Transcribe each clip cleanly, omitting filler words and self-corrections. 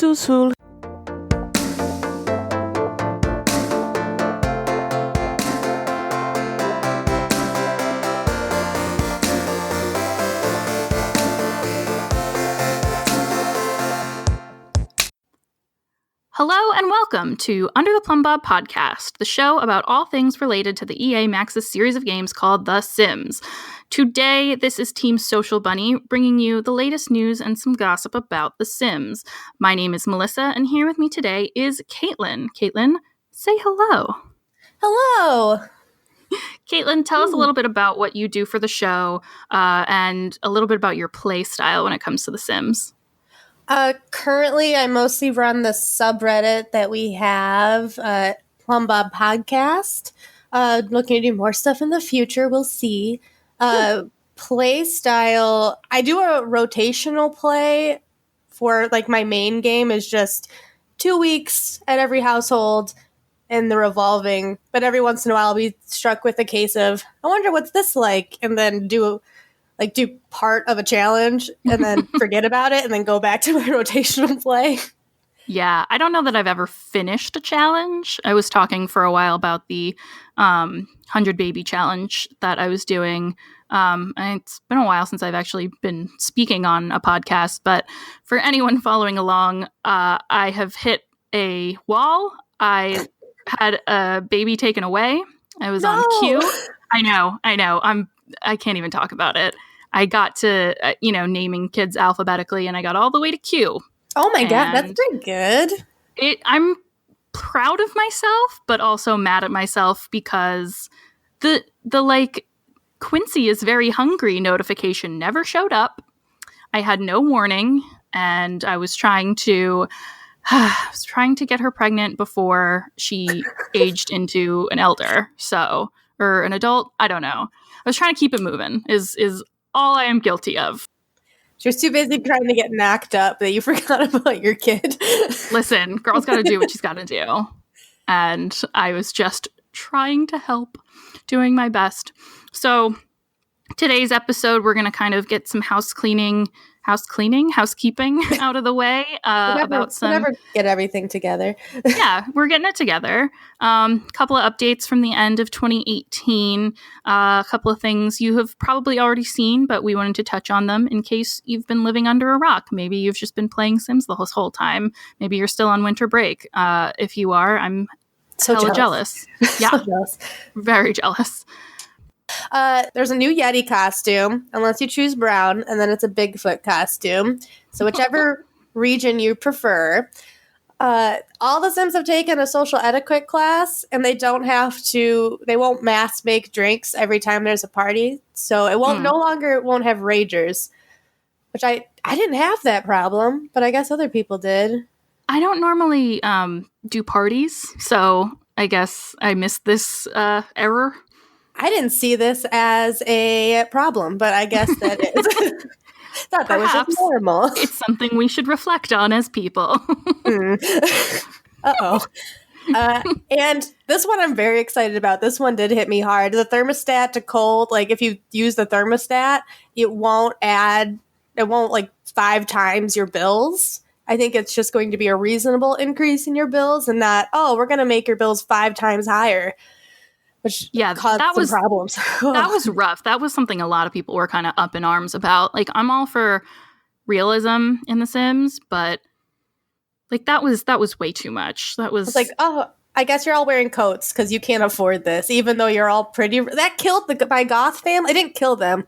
Susul. Hello and welcome to Under the Plumb Bob podcast, the show about all things related to the EA Maxis series of games called The Sims. Today, this is Team Social Bunny bringing you the latest news and some gossip about The Sims. My name is Melissa, and here with me today is Caitlin. Caitlin, say hello. Hello. Caitlin, tell us a little bit about what you do for the show and a little bit about your play style when it comes to The Sims. Currently, I mostly run the subreddit that we have, Plumb Bob Podcast. Looking to do more stuff in the future. We'll see. Play style, I do a rotational play for, like, my main game is just 2 weeks at every household and the revolving. But every once in a while, I'll be struck with a case of, I wonder what's this like? And then do part of a challenge and then forget about it and then go back to my rotational play. Yeah, I don't know that I've ever finished a challenge. I was talking for a while about the 100 baby challenge that I was doing. And it's been a while since I've actually been speaking on a podcast, but for anyone following along, I have hit a wall. I had a baby taken away. I was on cue. I know. I can't even talk about it. I got to, naming kids alphabetically, and I got all the way to Q. Oh my God, that's pretty good. I'm proud of myself, but also mad at myself because the Quincy is very hungry notification never showed up. I had no warning, and I was trying to get her pregnant before she aged into an elder, or an adult. I don't know. I was trying to keep it moving. Is all I am guilty of. You're too busy trying to get knocked up that you forgot about your kid. Listen, girl's got to do what she's got to do. And I was just trying to help, doing my best. So today's episode, we're going to kind of get some housekeeping out of the way. Never get everything together. Yeah, we're getting it together. Couple of updates from the end of 2018. A couple of things you have probably already seen, but we wanted to touch on them in case you've been living under a rock. Maybe you've just been playing Sims the whole time. Maybe you're still on winter break. If you are, I'm so jealous. Yeah, so jealous. Very jealous. There's a new Yeti costume, unless you choose brown, and then it's a Bigfoot costume. So whichever region you prefer. All the Sims have taken a social etiquette class, and they won't mass make drinks every time there's a party. So it won't have ragers, which I didn't have that problem, but I guess other people did. I don't normally do parties, so I guess I missed this error. I didn't see this as a problem, but I guess that is. Thought that was just normal. It's something we should reflect on as people. Uh-oh. And this one I'm very excited about. This one did hit me hard. The thermostat to cold, like if you use the thermostat, it won't 5 times your bills. I think it's just going to be a reasonable increase in your bills and not, we're going to make your bills 5 times higher. Which caused some problems. That was rough. That was something a lot of people were kind of up in arms about. Like, I'm all for realism in The Sims, but like that was way too much. That was like, I guess you're all wearing coats because you can't afford this, even though you're all pretty. That killed my goth family. It didn't kill them,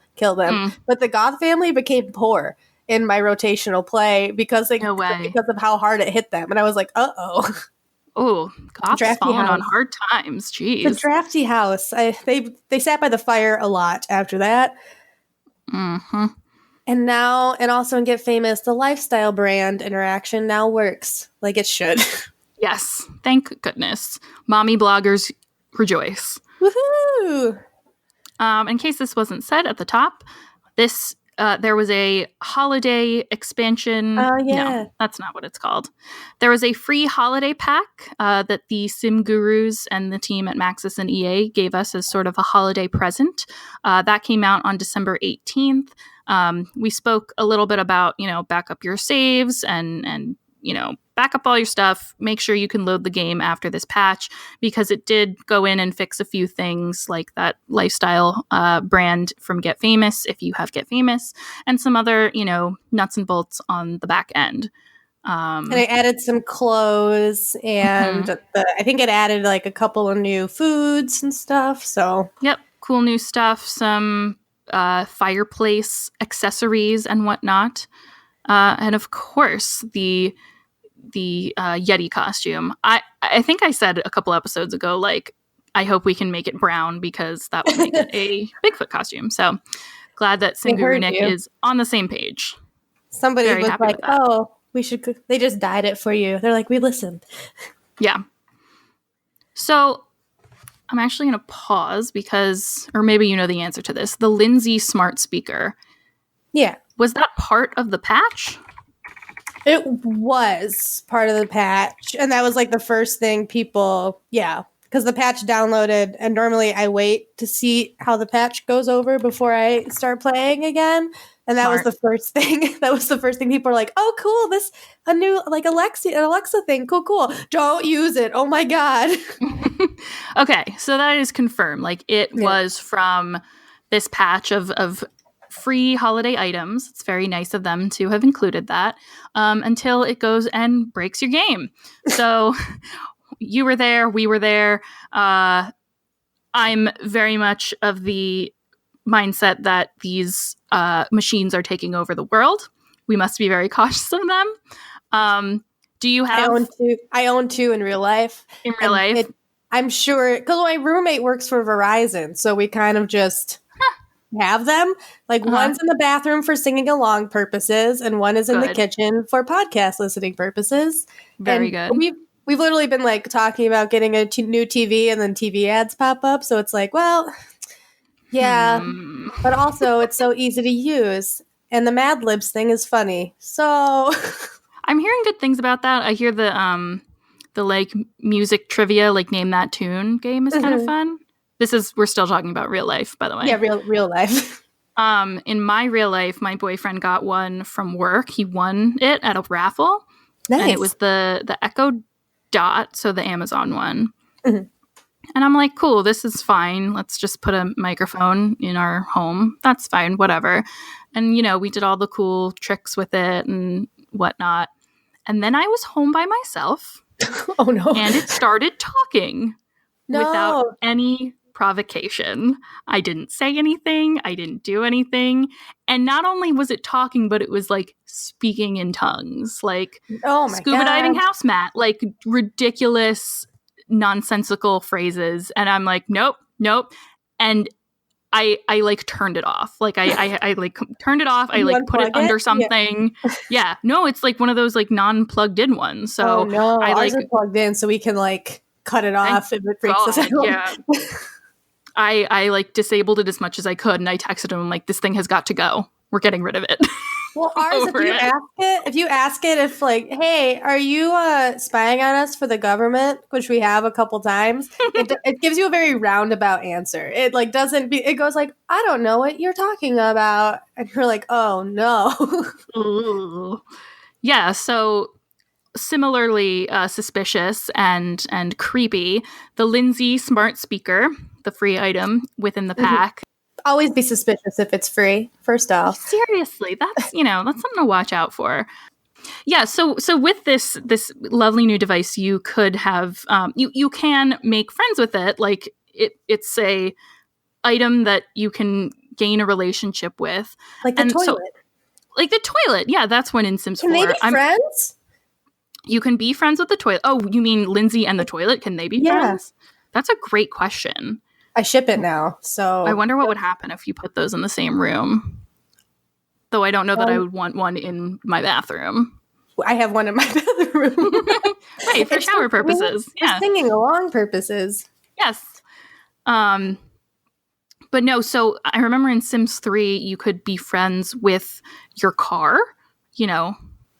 but the goth family became poor in my rotational play because of how hard it hit them, and I was like, Oh, Goth's fallen on hard times. Jeez. The drafty house. They sat by the fire a lot after that. Mm-hmm. And also in Get Famous, the lifestyle brand interaction now works like it should. Yes. Thank goodness. Mommy bloggers rejoice. Woohoo! In case this wasn't said at the top, there was a holiday expansion. Oh, yeah. No, that's not what it's called. There was a free holiday pack that the Sim Gurus and the team at Maxis and EA gave us as sort of a holiday present. That came out on December 18th. We spoke a little bit about, back up your saves and back up all your stuff, make sure you can load the game after this patch, because it did go in and fix a few things like that lifestyle brand from Get Famous, if you have Get Famous, and some other, nuts and bolts on the back end. And I added some clothes, and I think it added like a couple of new foods and stuff. So yep, cool new stuff, some fireplace accessories and whatnot, and of course the Yeti costume. I think I said a couple episodes ago, like, I hope we can make it brown because that would make it a Bigfoot costume. So glad that Singuru Nick is on the same page. Somebody was like, "Oh, we should." They just dyed it for you. They're like, "We listened." Yeah. So I'm actually going to pause because, or maybe you know the answer to this. The Lin-Z smart speaker. Yeah. Was that part of the patch? It was part of the patch. And that was like the first thing people, because the patch downloaded, and normally I wait to see how the patch goes over before I start playing again. And that was the first thing. That was the first thing people were like, "Oh, cool! This a new like Alexa thing. Cool. Don't use it. Oh my god." Okay, so that is confirmed. Like, it was from this patch of free holiday items. It's very nice of them to have included that, until it goes and breaks your game. So you were there, we were there. I'm very much of the mindset that these machines are taking over the world. We must be very cautious of them. Do you have... I own two in real life. In real life? I'm sure, because my roommate works for Verizon, so we kind of just have them. Like, one's in the bathroom for singing along purposes, and one is in the kitchen for podcast listening purposes. Very good. We've literally been like talking about getting a new TV, and then TV ads pop up. So it's like, well, yeah, but also it's so easy to use, and the Mad Libs thing is funny. So I'm hearing good things about that. I hear the like music trivia, like name that tune game is kind of fun. We're still talking about real life, by the way. Yeah, real life. In my real life, my boyfriend got one from work. He won it at a raffle. Nice. And it was the Echo Dot, so the Amazon one. And I'm like, cool, this is fine. Let's just put a microphone in our home. That's fine, whatever. And, we did all the cool tricks with it and whatnot. And then I was home by myself. Oh, no. And it started talking without any provocation. I didn't say anything. I didn't do anything. And not only was it talking, but it was like speaking in tongues, like scuba diving house mat, like ridiculous, nonsensical phrases. And I'm like, nope. And I like turned it off. Like I like turned it off. I like put it under something. Yeah. No, it's like one of those like non-plugged in ones. So ours are plugged in, so we can like cut it off if it freaks us out. Yeah. I like disabled it as much as I could, and I texted him like, this thing has got to go. We're getting rid of it. Well, ours, if you ask it, if like, hey, are you spying on us for the government, which we have a couple times, it gives you a very roundabout answer. It like it goes like, I don't know what you're talking about, and you're like, oh no. Yeah. So similarly suspicious and creepy, the Lin-Z smart speaker, the free item within the pack. Always be suspicious if it's free, first off. Seriously, that's something to watch out for. Yeah, so with this lovely new device, you could have you can make friends with it. Like it's a item that you can gain a relationship with, like the toilet. So, like the toilet, yeah, that's one in Sims 4. Can they be friends? You can be friends with the toilet. Oh, you mean Lin-Z and the toilet? Can they be friends? That's a great question. I ship it now, so I wonder what would happen if you put those in the same room. Though I don't know that I would want one in my bathroom. I have one in my bathroom. Right, for shower purposes. For singing along purposes. Yes. But no, so I remember in Sims 3, you could be friends with your car,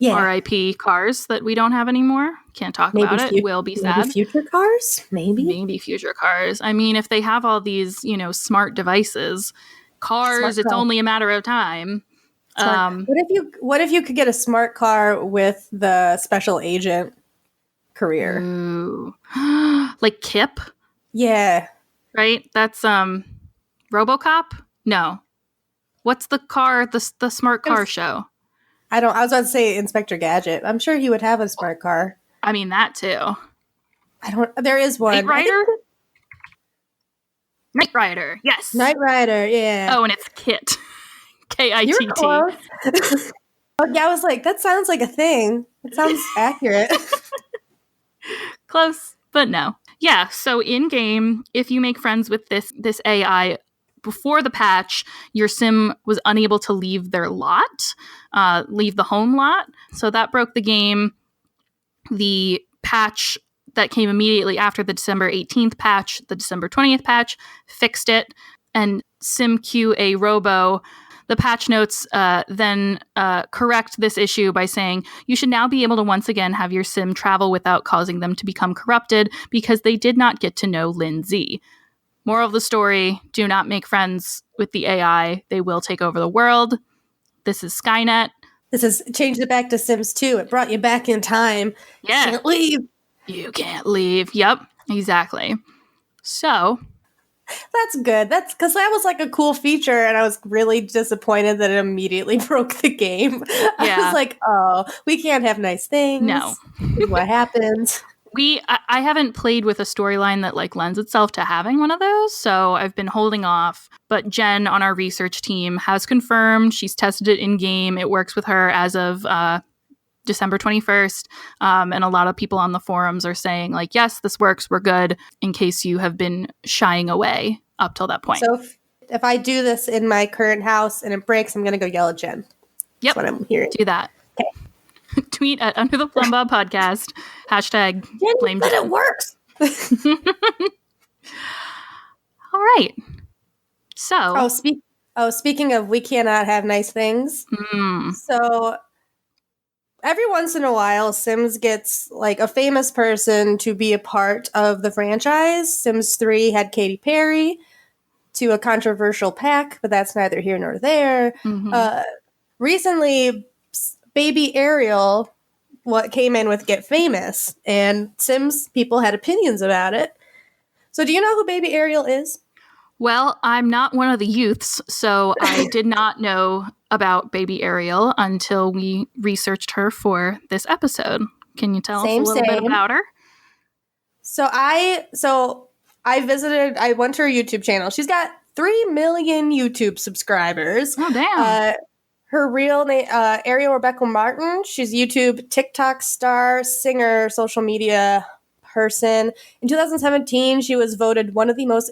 RIP cars that we don't have anymore. Can't talk about it. Will be sad. Maybe future cars? Maybe future cars. I mean, if they have all these, smart devices, cars, it's only a matter of time. Um, What if you could get a smart car with the special agent career? ooh. Like Kip, Yeah. right? That's RoboCop? No. What's the car, the smart car show? I was about to say Inspector Gadget. I'm sure he would have a smart car. I mean, that too. There is Knight one. I think Rider? Knight Rider, yes. Knight Rider, yeah. Oh, and it's Kit. You're Kitt. close. Oh, yeah, I was like, that sounds like a thing. It sounds accurate. Close, but no. Yeah, so in game, if you make friends with this AI before the patch, your sim was unable to leave their lot, leave the home lot. So that broke the game. The patch that came immediately after the December 18th patch, the December 20th patch, fixed it. And SimQA Robo, the patch notes then correct this issue by saying, you should now be able to once again have your sim travel without causing them to become corrupted because they did not get to know Lin-Z. Moral of the story, do not make friends with the AI. They will take over the world. This is Skynet. This is changed it back to Sims 2. It brought you back in time. Yeah. Can't leave. You can't leave. Yep, exactly. So That's good. That's because that was like a cool feature, and I was really disappointed that it immediately broke the game. I Yeah. was like, oh, we can't have nice things. No. This is what happens. I haven't played with a storyline that like lends itself to having one of those, so I've been holding off. But Jen on our research team has confirmed she's tested it in game. It works with her as of December 21st. And a lot of people on the forums are saying like, yes, this works. We're good, in case you have been shying away up till that point. So if I do this in my current house and it breaks, I'm going to go yell at Jen. Yep. That's what I'm hearing. Do that. Okay. Tweet at Under the Plumbob Podcast. Hashtag Jen, blame but Jen. it works. All right. So. Speaking of we cannot have nice things. So every once in a while, Sims gets like a famous person to be a part of the franchise. Sims 3 had Katy Perry to a controversial pack, but that's neither here nor there. Recently, Baby Ariel came in with Get Famous, and Sims people had opinions about it. So do you know who Baby Ariel is? Well, I'm not one of the youths, so I did not know about Baby Ariel until we researched her for this episode. Can you tell us a little bit about her? So I went to her YouTube channel. She's got 3 million YouTube subscribers. Oh, damn. Her real name, Ariel Rebecca Martin. She's YouTube, TikTok star, singer, social media person. In 2017, she was voted one of the most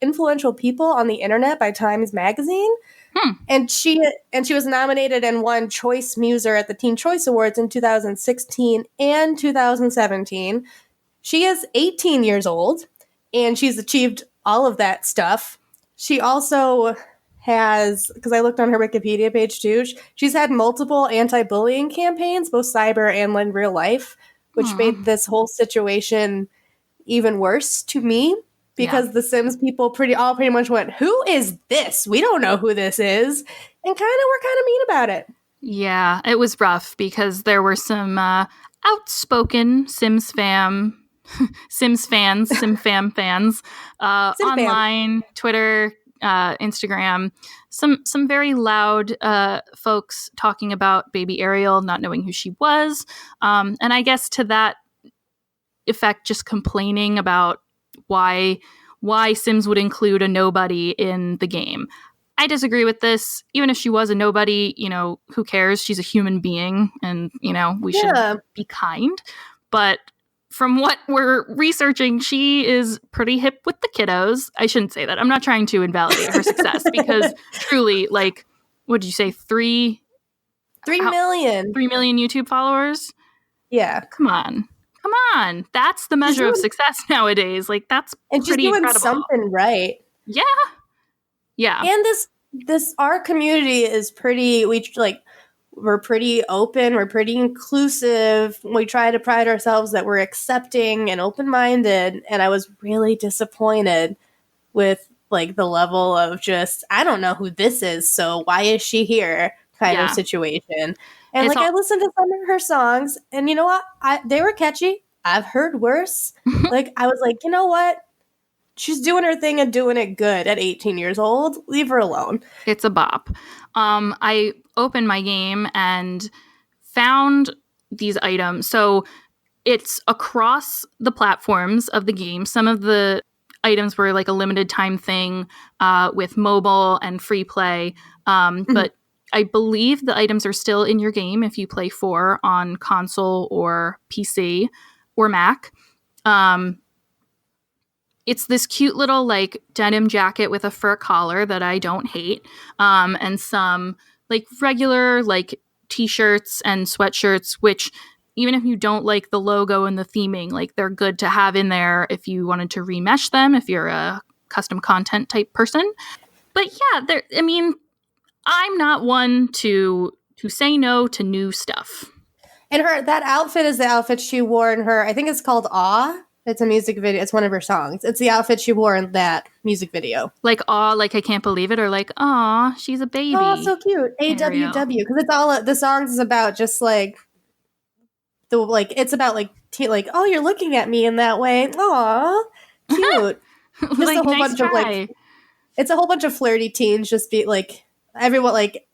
influential people on the internet by Times Magazine. And she was nominated and won Choice Muser at the Teen Choice Awards in 2016 and 2017. She is 18 years old, and she's achieved all of that stuff. She also has, because I looked on her Wikipedia page too, she's had multiple anti-bullying campaigns, both cyber and in real life, which made this whole situation even worse to me, because the Sims people pretty much went, who is this? We don't know who this is. And were kind of mean about it. Yeah, it was rough because there were some outspoken Sim fam fans online, Twitter, Instagram, some very loud folks talking about Baby Ariel, not knowing who she was, and I guess to that effect, just complaining about why Sims would include a nobody in the game. I disagree with this. Even if she was a nobody, who cares? She's a human being, and we should be kind. But from what we're researching, she is pretty hip with the kiddos. I shouldn't say that. I'm not trying to invalidate her success, because truly, like, what did you say? 3 million. 3 million YouTube followers? Yeah. Come on. That's the measure of success nowadays. Like, that's and pretty she's doing incredible. Something right. Yeah. And this our community is we're pretty open, we're pretty inclusive. We try to pride ourselves that we're accepting and open-minded, and I was really disappointed with like the level of just, I don't know who this is, so why is she here? kind of Yeah. situation. And It's like all I listened to some of her songs, and you know what? They were catchy. I've heard worse. Like I was like, you know what? She's doing her thing and doing it good at 18 years old. Leave her alone. it's a bop. I opened my game and found these items. So it's across the platforms of the game. Some of the items were like a limited time thing with mobile and free play. But I believe the items are still in your game if you play 4 on console or PC or Mac. It's this cute little like denim jacket with a fur collar that I don't hate, and some like regular like t-shirts and sweatshirts, which even if you don't like the logo and the theming, like they're good to have in there if you wanted to remesh them, if you're a custom content type person. But yeah, there. I mean, I'm not one to say no to new stuff. And that outfit is the outfit she wore in her, I think it's called Awe. It's a music video. It's one of her songs. It's the outfit she wore in that music video. Like, aw, like I can't believe it, or like, aw, she's a baby. Oh, so cute. Ariel. AWW. Because it's all, the songs is about just like, it's about like, oh, you're looking at me in that way. Aw, cute. Just like, a whole nice bunch try. of like, it's a whole bunch of flirty teens just be like, everyone, like,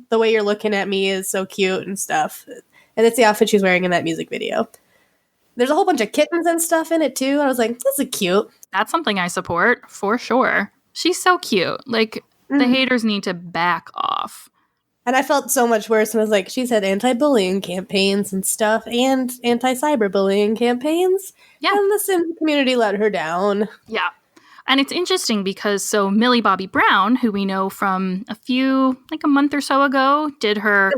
the way you're looking at me is so cute and stuff. And it's the outfit she's wearing in that music video. There's a whole bunch of kittens and stuff in it too. I was like, this is cute. That's something I support for sure. She's so cute. Like, the haters need to back off. And I felt so much worse when I was like, she's had anti-bullying campaigns and stuff and anti-cyberbullying campaigns. Yeah. And the Sims community let her down. Yeah. And it's interesting because so Millie Bobby Brown, who we know from a month or so ago, did her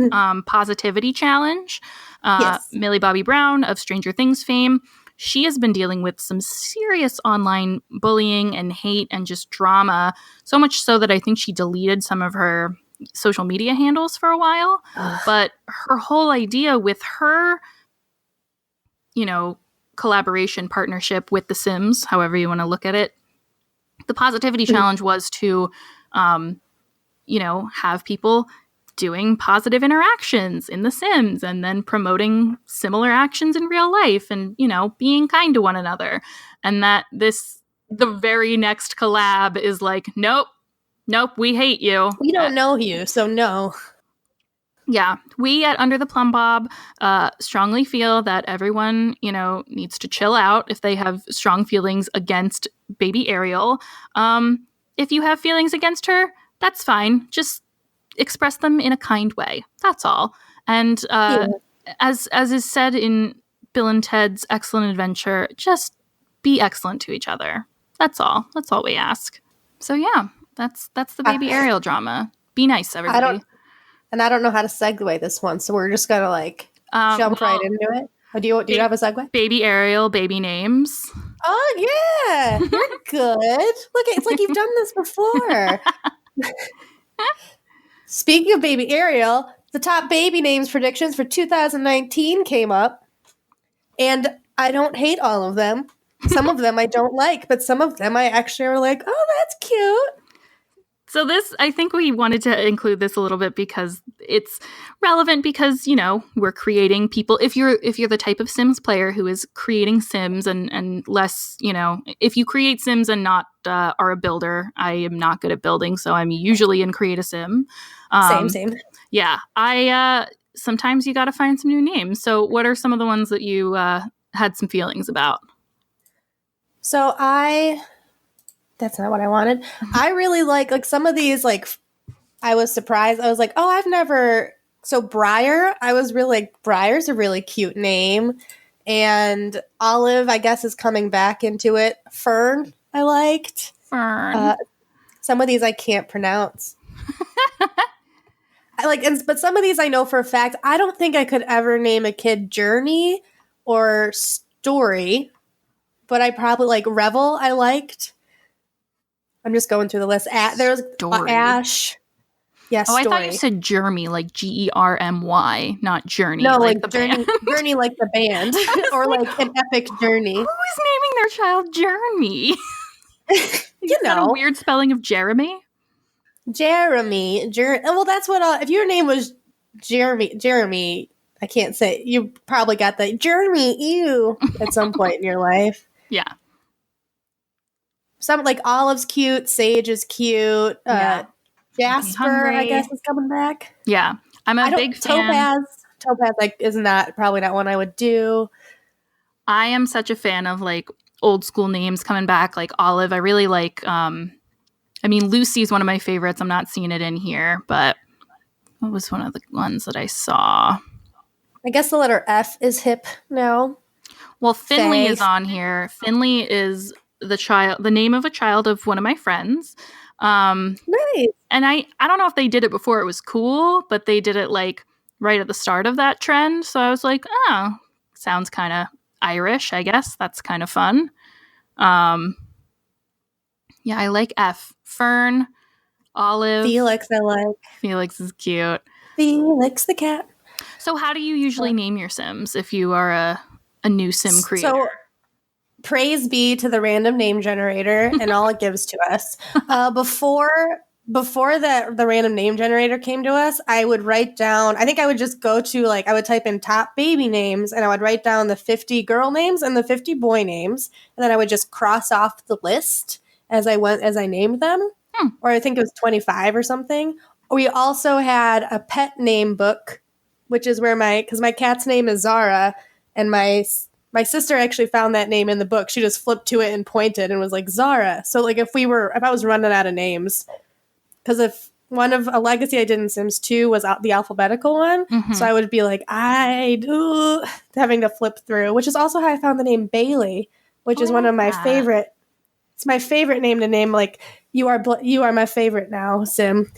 positivity challenge. Yes. Millie Bobby Brown of Stranger Things fame. She has been dealing with some serious online bullying and hate and just drama. So much so that I think she deleted some of her social media handles for a while. But her whole idea with her, collaboration partnership with The Sims, however you want to look at it, the positivity challenge was to, have people doing positive interactions in The Sims and then promoting similar actions in real life and, being kind to one another. And that the very next collab is like, nope, we hate you. We don't know you, so no. Yeah, we at Under the Plum Bob strongly feel that everyone, needs to chill out if they have strong feelings against Baby Ariel. If you have feelings against her, that's fine. Just express them in a kind way. That's all. And as is said in Bill and Ted's Excellent Adventure, just be excellent to each other. That's all. That's all we ask. So yeah, that's the Baby Ariel drama. Be nice, everybody. I don't know how to segue this one, so we're just gonna jump right into it. Do you have a segue? Baby Ariel, baby names. Oh yeah, you're good. Look, it's like you've done this before. Speaking of Baby Ariel, the top baby names predictions for 2019 came up, and I don't hate all of them. Some of them I don't like, but some of them I actually are like, oh, that's cute. So I think we wanted to include this a little bit because it's relevant because, we're creating people. If you're the type of Sims player who is creating Sims and less, if you create Sims and not are a builder, I am not good at building. So I'm usually in Create a Sim. Same. Yeah. Sometimes you got to find some new names. So what are some of the ones that you had some feelings about? So that's not what I wanted. I really like some of these, I was surprised. I was like, oh, I've never. So Briar, I was really like, Briar's a really cute name. And Olive, I guess, is coming back into it. Fern, I liked. Fern. Some of these I can't pronounce. But some of these I know for a fact. I don't think I could ever name a kid Journey or Story. But I probably like Revel, I liked. I'm just going through the list. There's Ash. Yes, I Story. thought you said Jeremy, like Germy, not Journey. No, like the Journey, Journey like the band, or like an epic journey. Who is naming their child Jeremy? Is that a weird spelling of Jeremy? Jeremy. Well, that's what. If your name was Jeremy, I can't say. You probably got the Jeremy, ew, at some point in your life. Yeah. Some like Olive's cute, Sage is cute. Yeah. Jasper, I guess, is coming back. Yeah. I'm a big fan. Topaz, like, is probably not one I would do. I am such a fan of like old school names coming back, like Olive. I really like, Lucy's one of my favorites. I'm not seeing it in here, but what was one of the ones that I saw? I guess the letter F is hip now. Well, Finley is on here. Finley is the name of a child of one of my friends. Nice. And I don't know if they did it before it was cool, but they did it like right at the start of that trend. So I was like, oh, sounds kind of Irish, I guess. That's kind of fun. Yeah, I like F. Fern, Olive. Felix, I like. Felix is cute. Felix the cat. So how do you usually name your Sims if you are a new Sim creator? So praise be to the random name generator and all it gives to us. Before the random name generator came to us, I would write down, I think I would just go to I would type in top baby names and I would write down the 50 girl names and the 50 boy names. And then I would just cross off the list as I named them. Or I think it was 25 or something. We also had a pet name book, which is where because my cat's name is Zara, and my sister actually found that name in the book. She just flipped to it and pointed and was like, Zara. So like if I was running out of names, because if one of a legacy I did in Sims 2 was the alphabetical one, so I would be like, having to flip through, which is also how I found the name Bailey, which is one of my favorite. It's my favorite name to name, like, you are my favorite now, Sim.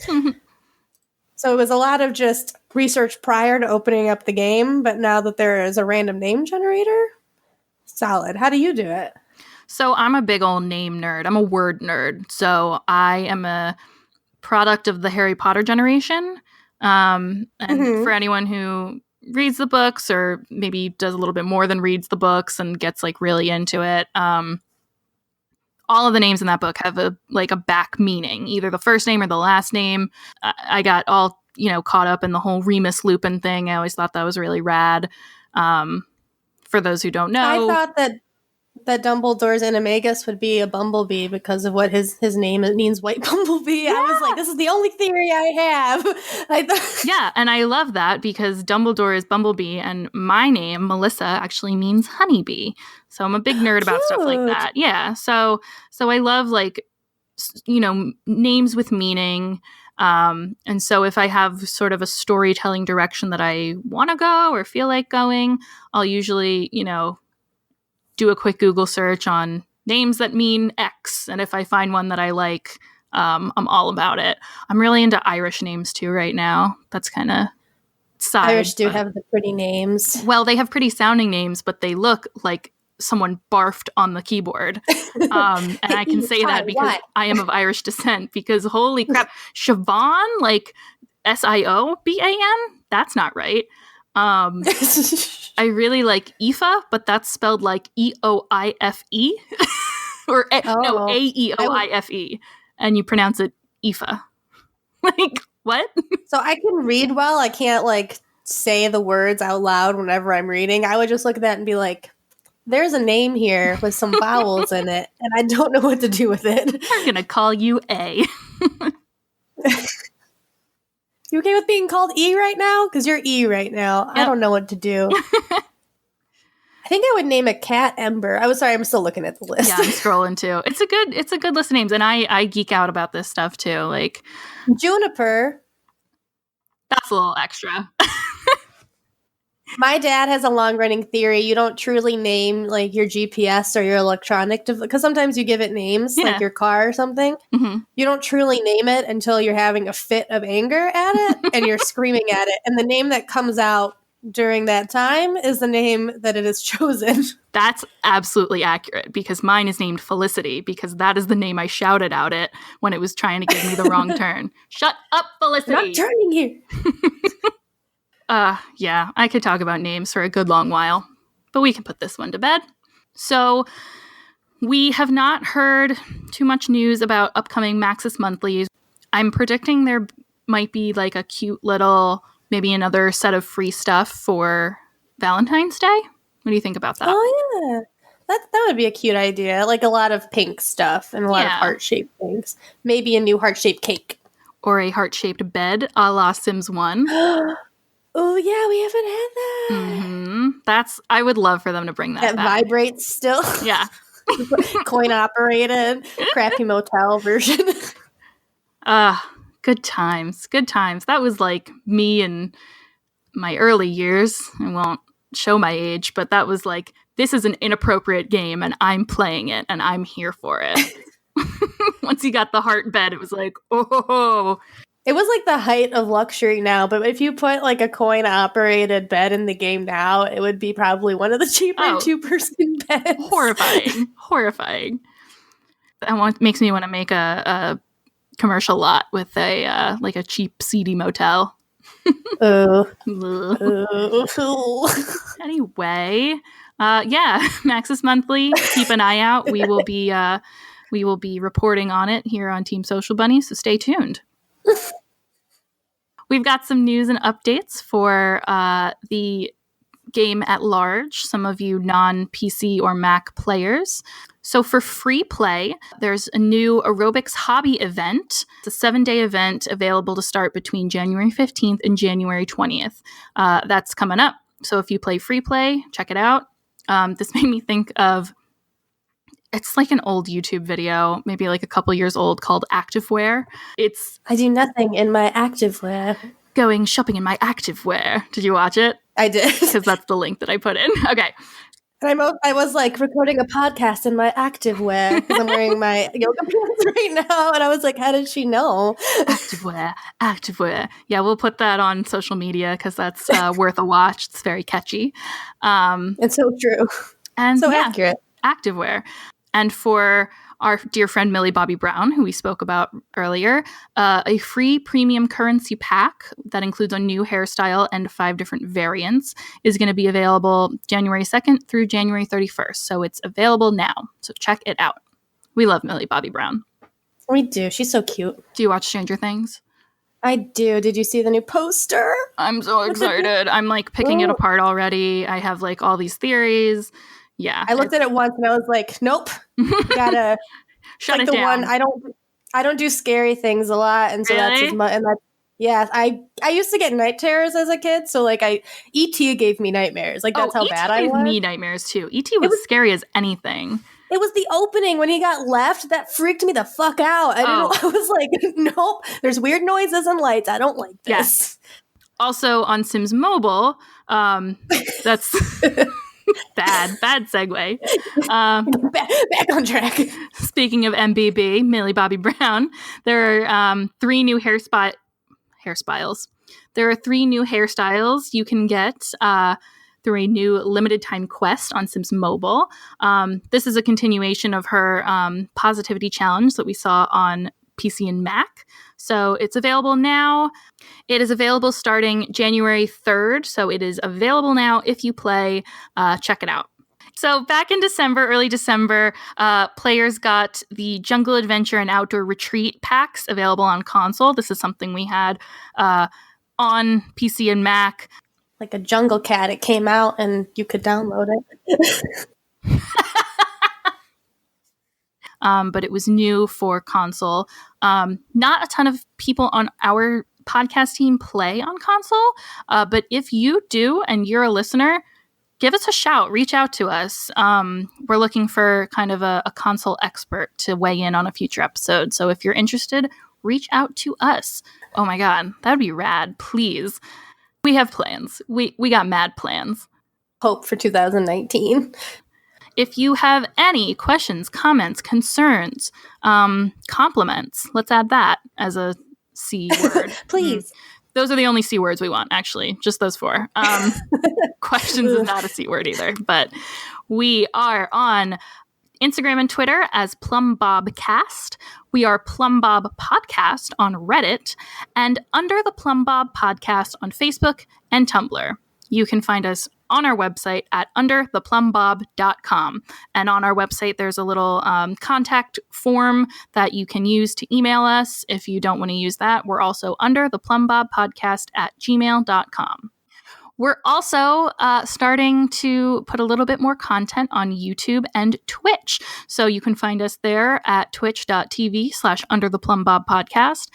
So it was a lot of just research prior to opening up the game, but now that there is a random name generator, solid. How do you do it? So I'm a big old name nerd. I'm a word nerd. So I am a product of the Harry Potter generation. And for anyone who reads the books or maybe does a little bit more than reads the books and gets like really into it, all of the names in that book have a back meaning, either the first name or the last name. I got all, caught up in the whole Remus Lupin thing. I always thought that was really rad. For those who don't know, I thought that Dumbledore's animagus would be a bumblebee because of what his name means, white bumblebee. Yeah. I was like, this is the only theory I have. Yeah, and I love that because Dumbledore is Bumblebee, and my name, Melissa, actually means honeybee. So I'm a big nerd about stuff like that. Yeah, so I love names with meaning. And so if I have sort of a storytelling direction that I want to go or feel like going, I'll usually, do a quick Google search on names that mean X. And if I find one that I like, I'm all about it. I'm really into Irish names too right now. That's kind of side. Irish do have the pretty names. Well, they have pretty sounding names, but they look like someone barfed on the keyboard. And I can say that because I am of Irish descent, because holy crap, Siobhan, like Sioban? That's not right. I really like Aoife, but that's spelled like Eoife. Or Aeoife. And you pronounce it Aoife. Like, what? So I can read well. I can't say the words out loud whenever I'm reading. I would just look at that and be like, there's a name here with some vowels in it, and I don't know what to do with it. We're going to call you A. You okay with being called E right now? Because you're E right now. Yep. I don't know what to do. I think I would name a cat Ember. I'm still looking at the list. Yeah, I'm scrolling too. It's a good list of names, and I geek out about this stuff too. Like Juniper. That's a little extra. My dad has a long-running theory. You don't truly name your GPS or your electronic device, because sometimes you give it names, like your car or something. Mm-hmm. You don't truly name it until you're having a fit of anger at it and you're screaming at it. And the name that comes out during that time is the name that it is chosen. That's absolutely accurate, because mine is named Felicity, because that is the name I shouted out it when it was trying to give me the wrong turn. Shut up, Felicity! I'm not turning here! Yeah, I could talk about names for a good long while, but we can put this one to bed. So we have not heard too much news about upcoming Maxis Monthlies. I'm predicting there might be a cute little maybe another set of free stuff for Valentine's Day. What do you think about that? Oh, yeah. That would be a cute idea. Like a lot of pink stuff and a lot of heart-shaped things. Maybe a new heart-shaped cake. Or a heart-shaped bed a la Sims 1. Oh, yeah, we haven't had that. Mm-hmm. I would love for them to bring that back. Vibrates still. Yeah. Coin-operated, crappy motel version. Good times. Good times. That was like me in my early years. I won't show my age, but that was like, this is an inappropriate game and I'm playing it and I'm here for it. Once you got the heart bed, it was like, oh. It was like the height of luxury now, but if you put like a coin-operated bed in the game now, it would be probably one of the cheaper two-person beds. Horrifying. That makes me want to make a commercial lot with a like a cheap, seedy motel. Anyway, Maxis Monthly. Keep an eye out. We will be reporting on it here on Team Social Bunny, so stay tuned. We've got some news and updates for the game at large, some of you non-PC or Mac players. So for free play, there's a new aerobics hobby event. It's a 7-day event available to start between January 15th and January 20th. That's coming up. So if you play free play, check it out. This made me think of, it's like an old YouTube video, maybe like a couple years old, called Activewear. I do nothing in my activewear. Going shopping in my activewear. Did you watch it? I did. Because that's the link that I put in. Okay. And I was like recording a podcast in my activewear because I'm wearing my yoga pants right now. And I was like, how did she know? Activewear. Yeah, we'll put that on social media because that's worth a watch. It's very catchy. It's so true. And so accurate. Activewear. And for our dear friend Millie Bobby Brown, who we spoke about earlier, a free premium currency pack that includes a new hairstyle and 5 different variants is going to be available January 2nd through January 31st. So it's available now. So check it out. We love Millie Bobby Brown. We do. She's so cute. Do you watch Stranger Things? I do. Did you see the new poster? I'm so excited. I'm like picking it apart already. I have like all these theories. Yeah. I looked at it once and I was like, nope. Gotta shut like it the down. one I don't do scary things a lot, and so really? that's as much. And that's I used to get night terrors as a kid, so like E.T. gave me nightmares. Like that's how bad I was. E.T. gave me nightmares too. E.T. was scary as anything. It was the opening when he got left that freaked me the fuck out. I was like, nope. There's weird noises and lights. I don't like this. Yes. Also on Sims Mobile, that's. Bad segue. Back on track. Speaking of MBB, Millie Bobby Brown, there are 3 new hairstyles. There are 3 new hairstyles you can get through a new limited time quest on Sims Mobile. This is a continuation of her positivity challenge that we saw on PC and Mac. So it's available now. It is available starting January 3rd. So it is available now if you play. Check it out. So back in December, early December, players got the Jungle Adventure and Outdoor Retreat packs available on console. This is something we had on PC and Mac. Like a Jungle Cat, it came out and you could download it. But it was new for console. Not a ton of people on our podcast team play on console, but if you do and you're a listener, give us a shout. Reach out to us. We're looking for kind of a console expert to weigh in on a future episode. So if you're interested, reach out to us. Oh my God, that would be rad. Please. We have plans. We got mad plans. Hope for 2019. If you have any questions, comments, concerns, compliments, let's add that as a C word. Please. Those are the only C words we want, actually. Just those 4. Questions is not a C word either. But we are on Instagram and Twitter as PlumBobCast. We are PlumBob Podcast on Reddit. And Under the PlumBob Podcast on Facebook and Tumblr. You can find us on our website at undertheplumbob.com. And on our website, there's a little contact form that you can use to email us. If you don't want to use that, we're also undertheplumbob@gmail.com. We're also starting to put a little bit more content on YouTube and Twitch. So you can find us there at twitch.tv/undertheplumbobpodcast.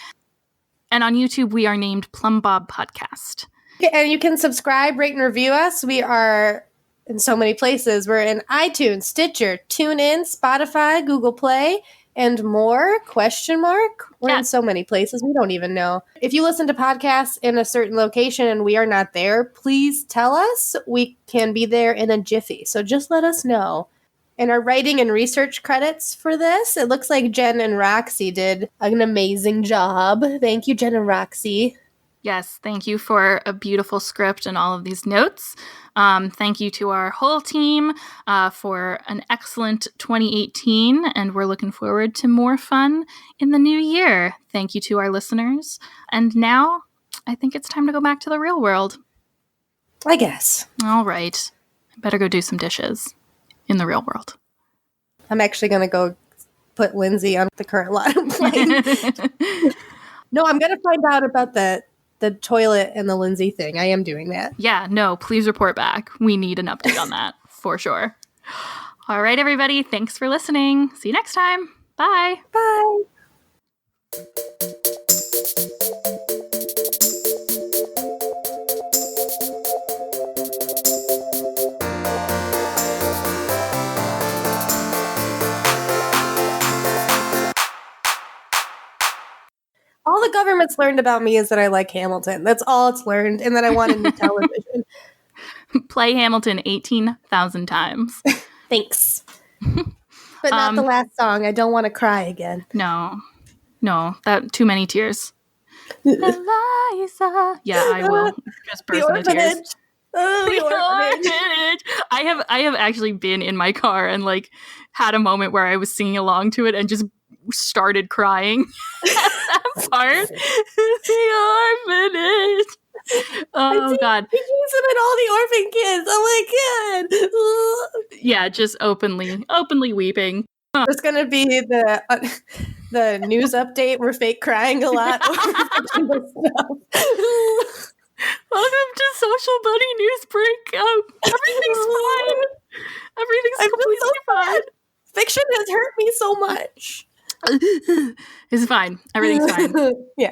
And on YouTube, we are named Plumbob Podcast. And you can subscribe, rate, and review us. We are in so many places. We're in iTunes, Stitcher, TuneIn, Spotify, Google Play, and more, ? We're in so many places, we don't even know. If you listen to podcasts in a certain location and we are not there, please tell us. We can be there in a jiffy. So just let us know. And our writing and research credits for this, it looks like Jen and Roxy did an amazing job. Thank you, Jen and Roxy. Yes, thank you for a beautiful script and all of these notes. Thank you to our whole team for an excellent 2018, and we're looking forward to more fun in the new year. Thank you to our listeners. And now, I think it's time to go back to the real world. I guess. All right. I better go do some dishes in the real world. I'm actually going to go put Lin-Z on the current lot and plane. No, I'm going to find out about the toilet and the Lin-Z thing. I am doing that. Yeah, no, please report back. We need an update on that for sure. All right, everybody. Thanks for listening. See you next time. Bye. Bye. All the government's learned about me is that I like Hamilton. That's all it's learned, and that I want a new television. Play Hamilton 18,000 times. Thanks. But not the last song. I don't want to cry again. No, that too many tears. Eliza. Yeah, I will just burst into tears. The orphanage. I have actually been in my car and like had a moment where I was singing along to it and just started crying at that part. The orphanage. Oh God! He keeps them and all the orphan kids. Oh my God! Yeah, just openly weeping. There's gonna be the news update. We're fake crying a lot. Welcome to Social Buddy News Breakup. Everything's fine. Everything's completely fine. Fiction has hurt me so much. It's fine. Everything's fine. Yeah.